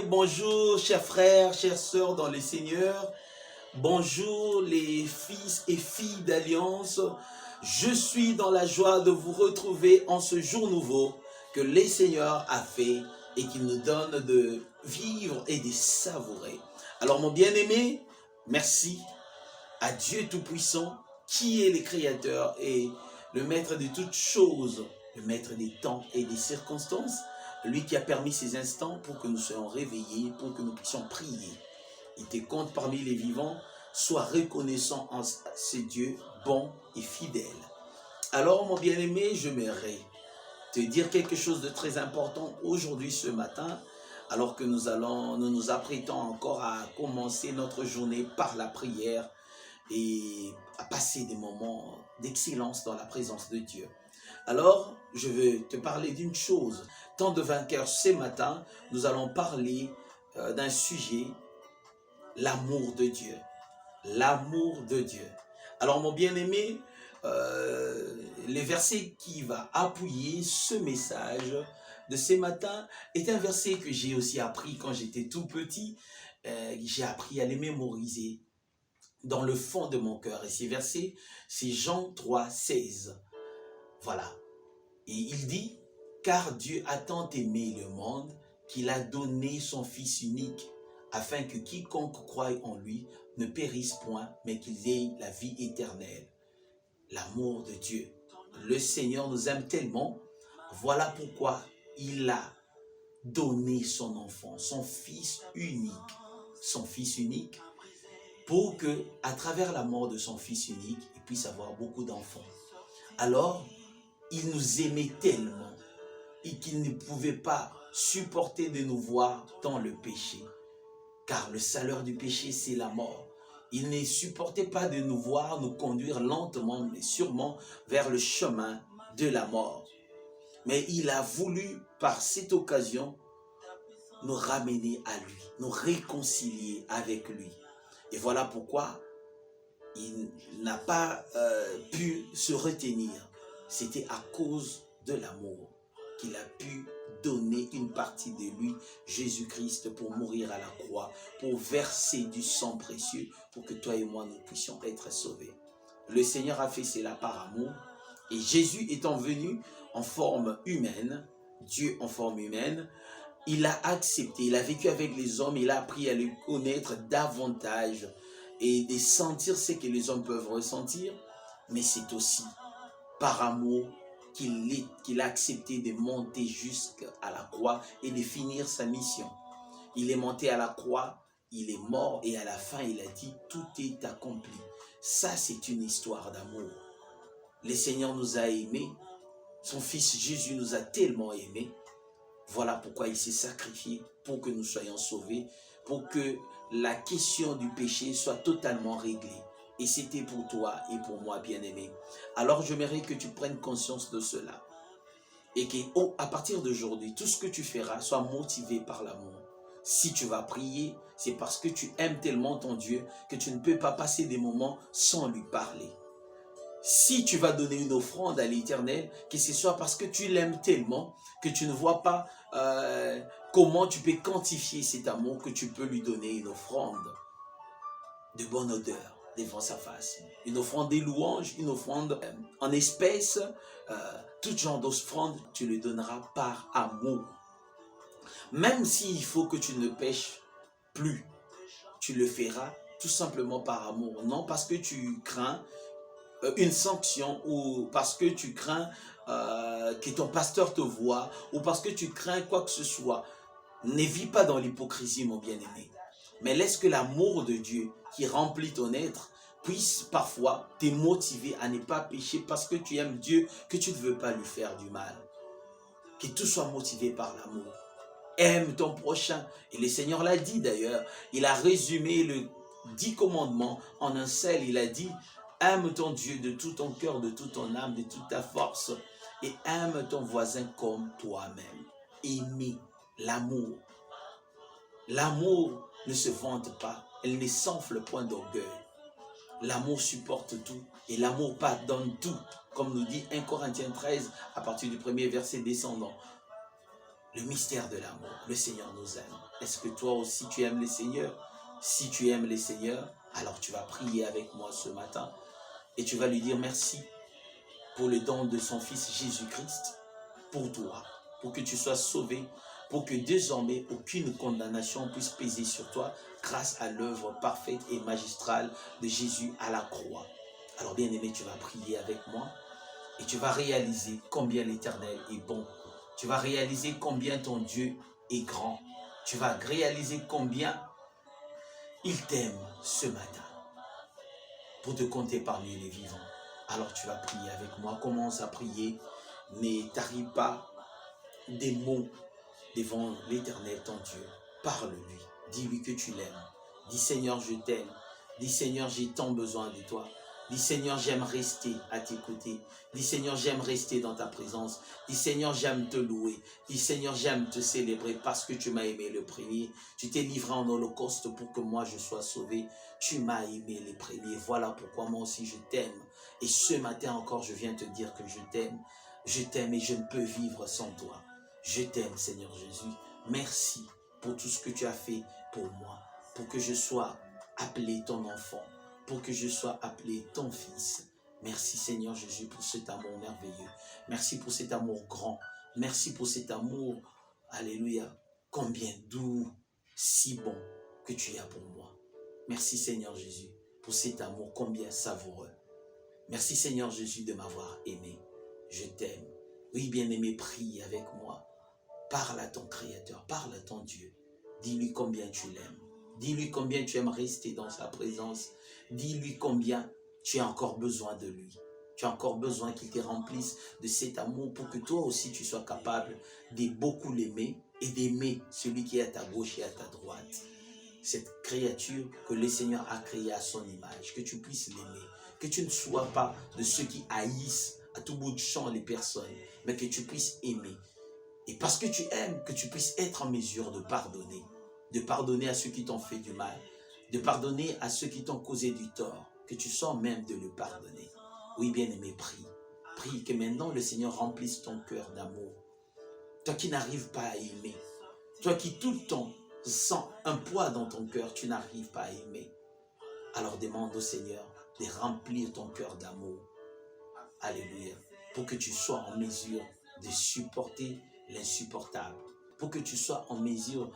bonjour chers frères, chères sœurs dans le Seigneur. Bonjour les fils et filles d'Alliance. Je suis dans la joie de vous retrouver en ce jour nouveau que le Seigneur a fait et qu'il nous donne de vivre et de savourer. Alors mon bien-aimé, merci à Dieu Tout-Puissant qui est le Créateur et le Maître de toutes choses, le Maître des temps et des circonstances, lui qui a permis ces instants pour que nous soyons réveillés, pour que nous puissions prier. Il te compte parmi les vivants, sois reconnaissant en ce Dieu bon et fidèle. Alors mon bien-aimé, j'aimerais te dire quelque chose de très important aujourd'hui ce matin, alors que nous nous apprêtons encore à commencer notre journée par la prière et à passer des moments d'excellence dans la présence de Dieu. Alors, je veux te parler d'une chose. Tant de vainqueurs, ce matin, nous allons parler d'un sujet, l'amour de Dieu. L'amour de Dieu. Alors, mon bien-aimé, le verset qui va appuyer ce message de ce matin est un verset que j'ai aussi appris quand j'étais tout petit. J'ai appris à les mémoriser dans le fond de mon cœur. Et ces versets, c'est Jean 3, 16. Voilà. Et il dit, car Dieu a tant aimé le monde qu'il a donné son Fils unique, afin que quiconque croie en lui ne périsse point, mais qu'il ait la vie éternelle. L'amour de Dieu. Le Seigneur nous aime tellement, voilà pourquoi il a donné son enfant, son Fils unique. Son Fils unique, pour que, à travers la mort de son Fils unique, il puisse avoir beaucoup d'enfants. Alors, il nous aimait tellement et qu'il ne pouvait pas supporter de nous voir dans le péché. Car le salaire du péché, c'est la mort. Il ne supportait pas de nous voir nous conduire lentement, mais sûrement vers le chemin de la mort. Mais il a voulu, par cette occasion, nous ramener à lui, nous réconcilier avec lui. Et voilà pourquoi il n'a pas pu se retenir. C'était à cause de l'amour qu'il a pu donner une partie de lui, Jésus-Christ, pour mourir à la croix, pour verser du sang précieux, pour que toi et moi nous puissions être sauvés. Le Seigneur a fait cela par amour, et Jésus étant venu en forme humaine, Dieu en forme humaine, il a accepté, il a vécu avec les hommes, il a appris à le connaître davantage et de sentir ce que les hommes peuvent ressentir, mais c'est aussi par amour qu'il a accepté de monter jusqu'à la croix et de finir sa mission. Il est monté à la croix, il est mort et à la fin il a dit tout est accompli. Ça c'est une histoire d'amour. Le Seigneur nous a aimés, son Fils Jésus nous a tellement aimés. Voilà pourquoi il s'est sacrifié pour que nous soyons sauvés, pour que la question du péché soit totalement réglée. Et c'était pour toi et pour moi, bien-aimé. Alors j'aimerais que tu prennes conscience de cela. Et qu'à partir d'aujourd'hui, tout ce que tu feras soit motivé par l'amour. Si tu vas prier, c'est parce que tu aimes tellement ton Dieu que tu ne peux pas passer des moments sans lui parler. Si tu vas donner une offrande à l'Éternel, que ce soit parce que tu l'aimes tellement que tu ne vois pas comment tu peux quantifier cet amour, que tu peux lui donner une offrande de bonne odeur devant sa face. Une offrande des louanges, une offrande en espèces, tout genre d'offrande, tu le donneras par amour. Même s'il faut que tu ne pêches plus, tu le feras tout simplement par amour. Non parce que tu crains une sanction ou parce que tu crains que ton pasteur te voie ou parce que tu crains quoi que ce soit. Ne vis pas dans l'hypocrisie, mon bien-aimé. Mais laisse que l'amour de Dieu qui remplit ton être puisse parfois te motiver à ne pas pécher parce que tu aimes Dieu, que tu ne veux pas lui faire du mal. Que tout soit motivé par l'amour. Aime ton prochain. Et le Seigneur l'a dit d'ailleurs. Il a résumé le 10 commandements en un seul. Il a dit, aime ton Dieu de tout ton cœur, de toute ton âme, de toute ta force. Et aime ton voisin comme toi-même. Aimer l'amour. L'amour ne se vante pas. Elle ne s'enfle point d'orgueil. L'amour supporte tout. Et l'amour pardonne tout. Comme nous dit 1 Corinthiens 13 à partir du premier verset descendant. Le mystère de l'amour. Le Seigneur nous aime. Est-ce que toi aussi tu aimes le Seigneur? Si tu aimes le Seigneur, alors tu vas prier avec moi ce matin et tu vas lui dire merci pour le don de son Fils Jésus-Christ pour toi, pour que tu sois sauvé, pour que désormais aucune condamnation puisse peser sur toi grâce à l'œuvre parfaite et magistrale de Jésus à la croix. Alors bien aimé, tu vas prier avec moi et tu vas réaliser combien l'Éternel est bon. Tu vas réaliser combien ton Dieu est grand. Tu vas réaliser combien il t'aime ce matin pour te compter parmi les vivants. Alors tu vas prier avec moi. Commence à prier. Ne tarie pas des mots devant l'Éternel ton Dieu. Parle-lui. Dis-lui que tu l'aimes. Dis Seigneur, je t'aime. Dis Seigneur, j'ai tant besoin de toi. Dis Seigneur, j'aime rester à tes côtés. Dis Seigneur, j'aime rester dans ta présence. Dis Seigneur, j'aime te louer. Dis Seigneur, j'aime te célébrer parce que tu m'as aimé le premier. Tu t'es livré en holocauste pour que moi je sois sauvé. Tu m'as aimé les premiers. Voilà pourquoi moi aussi je t'aime. Et ce matin encore, je viens te dire que je t'aime. Je t'aime et je ne peux vivre sans toi. Je t'aime, Seigneur Jésus. Merci pour tout ce que tu as fait pour moi. Pour que je sois appelé ton enfant. Pour que je sois appelé ton fils. Merci Seigneur Jésus pour cet amour merveilleux. Merci pour cet amour grand. Merci pour cet amour, alléluia, combien doux, si bon que tu as pour moi. Merci Seigneur Jésus pour cet amour combien savoureux. Merci Seigneur Jésus de m'avoir aimé. Je t'aime. Oui, bien-aimé, prie avec moi. Parle à ton Créateur, parle à ton Dieu. Dis-lui combien tu l'aimes. Dis-lui combien tu aimes rester dans sa présence. Dis-lui combien tu as encore besoin de lui. Tu as encore besoin qu'il te remplisse de cet amour pour que toi aussi tu sois capable de beaucoup l'aimer et d'aimer celui qui est à ta gauche et à ta droite. Cette créature que le Seigneur a créée à son image, que tu puisses l'aimer. Que tu ne sois pas de ceux qui haïssent à tout bout de champ les personnes, mais que tu puisses aimer. Et parce que tu aimes, que tu puisses être en mesure de pardonner. De pardonner à ceux qui t'ont fait du mal. De pardonner à ceux qui t'ont causé du tort. Que tu sens même de le pardonner. Oui, bien-aimé, prie. Prie que maintenant le Seigneur remplisse ton cœur d'amour. Toi qui n'arrives pas à aimer. Toi qui tout le temps sens un poids dans ton cœur, tu n'arrives pas à aimer. Alors demande au Seigneur de remplir ton cœur d'amour. Alléluia. Pour que tu sois en mesure de supporter l'insupportable. Pour que tu sois en mesure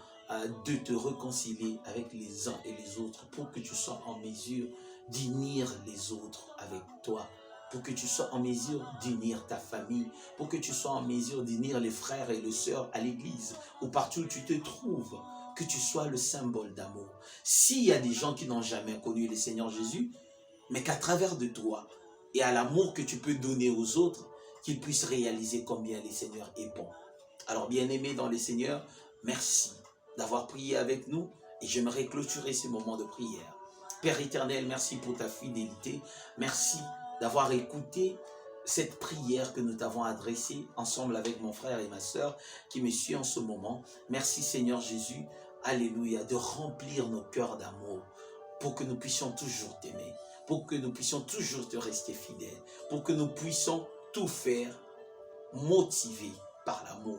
de te réconcilier avec les uns et les autres. Pour que tu sois en mesure d'unir les autres avec toi. Pour que tu sois en mesure d'unir ta famille. Pour que tu sois en mesure d'unir les frères et les sœurs à l'église. Ou partout où tu te trouves. Que tu sois le symbole d'amour. S'il y a des gens qui n'ont jamais connu le Seigneur Jésus, mais qu'à travers de toi et à l'amour que tu peux donner aux autres, qu'ils puissent réaliser combien le Seigneur est bon. Alors bien-aimés dans le Seigneur, merci d'avoir prié avec nous et j'aimerais clôturer ce moment de prière. Père éternel, merci pour ta fidélité. Merci d'avoir écouté cette prière que nous t'avons adressée ensemble avec mon frère et ma sœur qui me suit en ce moment. Merci Seigneur Jésus, alléluia, de remplir nos cœurs d'amour pour que nous puissions toujours t'aimer, pour que nous puissions toujours te rester fidèles, pour que nous puissions tout faire motivé par l'amour.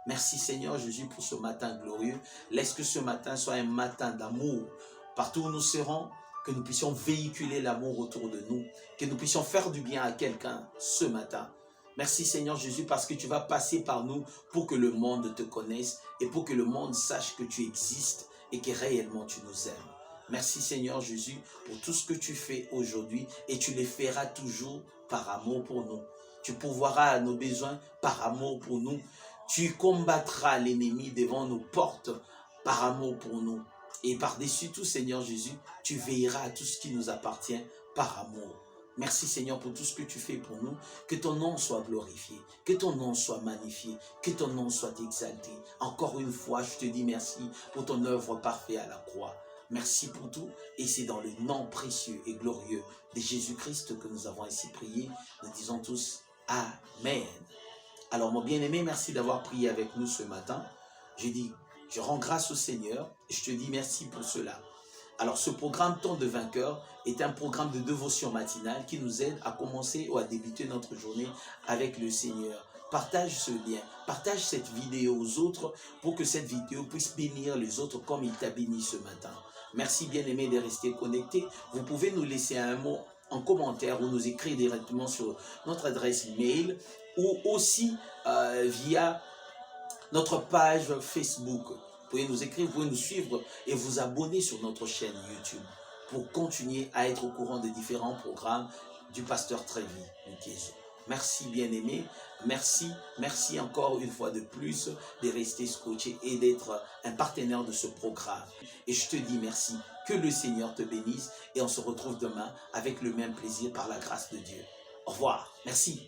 Merci Seigneur Jésus pour ce matin glorieux. Laisse que ce matin soit un matin d'amour. Partout où nous serons, que nous puissions véhiculer l'amour autour de nous, que nous puissions faire du bien à quelqu'un ce matin. Merci Seigneur Jésus parce que tu vas passer par nous pour que le monde te connaisse et pour que le monde sache que tu existes et que réellement tu nous aimes. Merci Seigneur Jésus pour tout ce que tu fais aujourd'hui et tu le feras toujours par amour pour nous. Tu pourvoiras à nos besoins par amour pour nous. Tu combattras l'ennemi devant nos portes par amour pour nous. Et par-dessus tout, Seigneur Jésus, tu veilleras à tout ce qui nous appartient par amour. Merci Seigneur pour tout ce que tu fais pour nous. Que ton nom soit glorifié, que ton nom soit magnifié, que ton nom soit exalté. Encore une fois, je te dis merci pour ton œuvre parfaite à la croix. Merci pour tout et c'est dans le nom précieux et glorieux de Jésus-Christ que nous avons ainsi prié. Nous disons tous Amen. Alors mon bien-aimé, merci d'avoir prié avec nous ce matin. Je rends grâce au Seigneur et je te dis merci pour cela. Alors ce programme Temps de vainqueur est un programme de dévotion matinale qui nous aide à commencer ou à débuter notre journée avec le Seigneur. partage ce lien, partage cette vidéo aux autres pour que cette vidéo puisse bénir les autres comme il t'a béni ce matin. Merci bien-aimé de rester connecté. Vous pouvez nous laisser un mot en commentaire ou nous écrire directement sur notre adresse mail ou aussi via notre page Facebook. Vous pouvez nous écrire, vous pouvez nous suivre et vous abonner sur notre chaîne YouTube pour continuer à être au courant des différents programmes du pasteur Trévi Mukezo. Merci bien-aimé, merci encore une fois de plus de rester scotché et d'être un partenaire de ce programme. Et je te dis merci, que le Seigneur te bénisse et on se retrouve demain avec le même plaisir par la grâce de Dieu. Au revoir, merci.